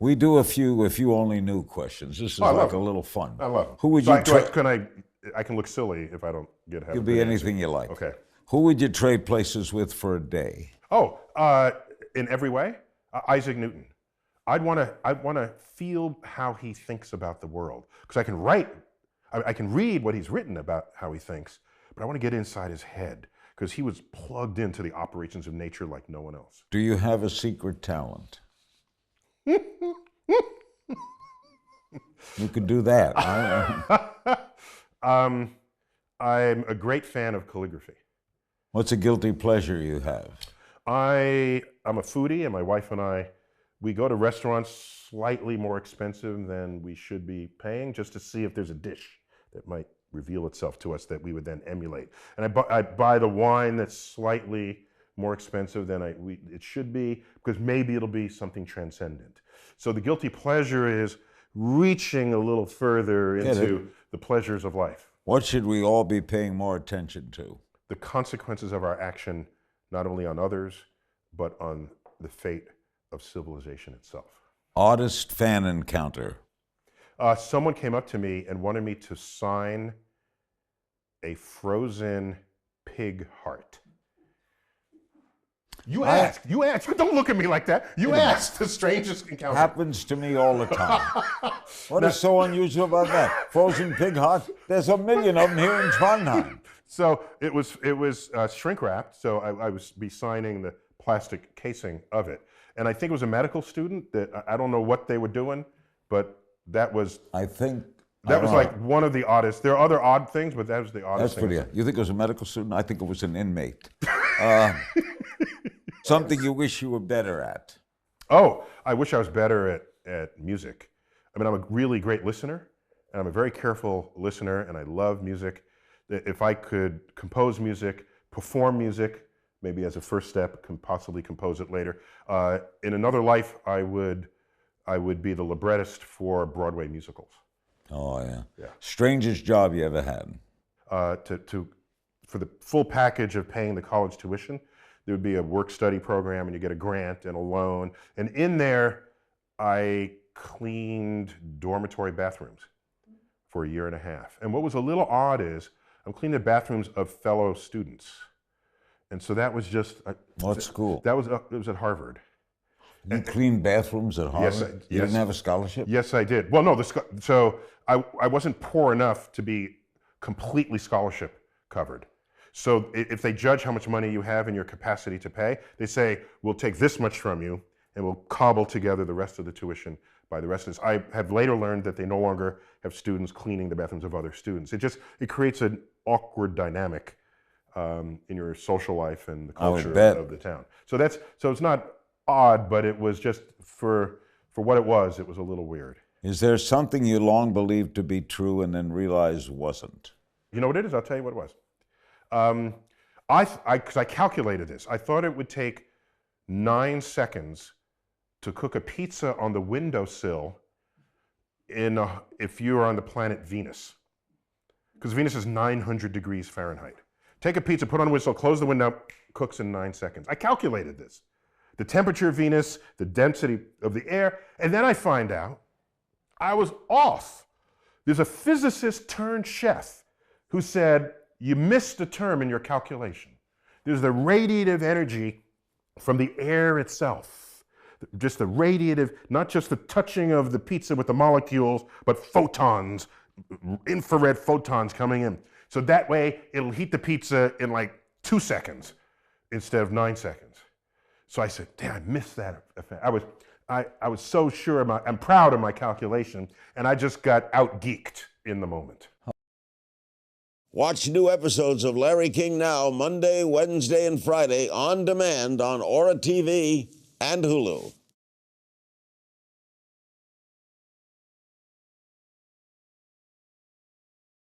We do a few if you only knew questions. This is like a little fun. I love it. Who would So you I can look silly if I don't get Could be anything you like. Okay. Who would you trade places with for a day? Oh, in every way, Isaac Newton. I'd want to feel how he thinks about the world, because I can read what he's written about how he thinks, but I want to get inside his head, because he was plugged into the operations of nature like no one else. Do you have a secret talent? You could do that. I'm a great fan of calligraphy. What's a guilty pleasure you have? I'm a foodie, and my wife and I, we go to restaurants slightly more expensive than we should be paying, just to see if there's a dish that might reveal itself to us that we would then emulate. And I buy the wine that's slightly more expensive than it should be, because maybe it'll be something transcendent. So the guilty pleasure is reaching a little further into the pleasures of life. What should we all be paying more attention to? The consequences of our action, not only on others, but on the fate of civilization itself. Oddest fan encounter? Someone came up to me and wanted me to sign a frozen pig heart. You asked. Don't look at me like that. You asked the strangest encounter. Happens to me all the time. What is so unusual about that? Frozen pig heart? There's a million of them here in Trondheim. So it was shrink wrapped. So I was be signing the plastic casing of it, and I think it was a medical student that I don't know what they were doing, but that was. I think. That was like one of the oddest. There are other odd things, but that was the oddest thing. That's pretty. You think it was a medical student? I think it was an inmate. Something you wish you were better at? Oh, I wish I was better at music. I mean, I'm a really great listener, and I'm a very careful listener, and I love music. If I could compose music, perform music, maybe as a first step, can possibly compose it later. In another life, I would be the librettist for Broadway musicals. Oh, yeah. Strangest job you ever had? For the full package of paying the college tuition, there would be a work-study program, and you get a grant and a loan. And in there, I cleaned dormitory bathrooms for 1.5 years. And what was a little odd is I'm cleaning the bathrooms of fellow students. And so that was just... What school? It was at Harvard. You cleaned bathrooms at Harvard? Yes. You didn't have a scholarship? Yes, I did. Well, no, so I wasn't poor enough to be completely scholarship covered. So if they judge how much money you have and your capacity to pay, they say, we'll take this much from you and we'll cobble together the rest of the tuition by the rest of this. I have later learned that they no longer have students cleaning the bathrooms of other students. It creates an awkward dynamic in your social life and the culture of the town. So it's not odd, but it was just for what it was a little weird. Is there something you long believed to be true and then realized wasn't? You know what it is? I'll tell you what it was. Because I calculated this. I thought it would take 9 seconds to cook a pizza on the windowsill if you were on the planet Venus. Because Venus is 900 degrees Fahrenheit. Take a pizza, put it on the windowsill, close the window, cooks in 9 seconds. I calculated this. The temperature of Venus, the density of the air, and then I find out I was off. There's a physicist turned chef who said, you missed a term in your calculation. There's the radiative energy from the air itself. Just the radiative, not just the touching of the pizza with the molecules, but photons, infrared photons coming in. So that way, it'll heat the pizza in like 2 seconds instead of 9 seconds. So I said, damn, I missed that effect. I was so sure, I'm proud of my calculation, and I just got out-geeked in the moment. Watch new episodes of Larry King Now Monday, Wednesday, and Friday on demand on Aura TV and Hulu.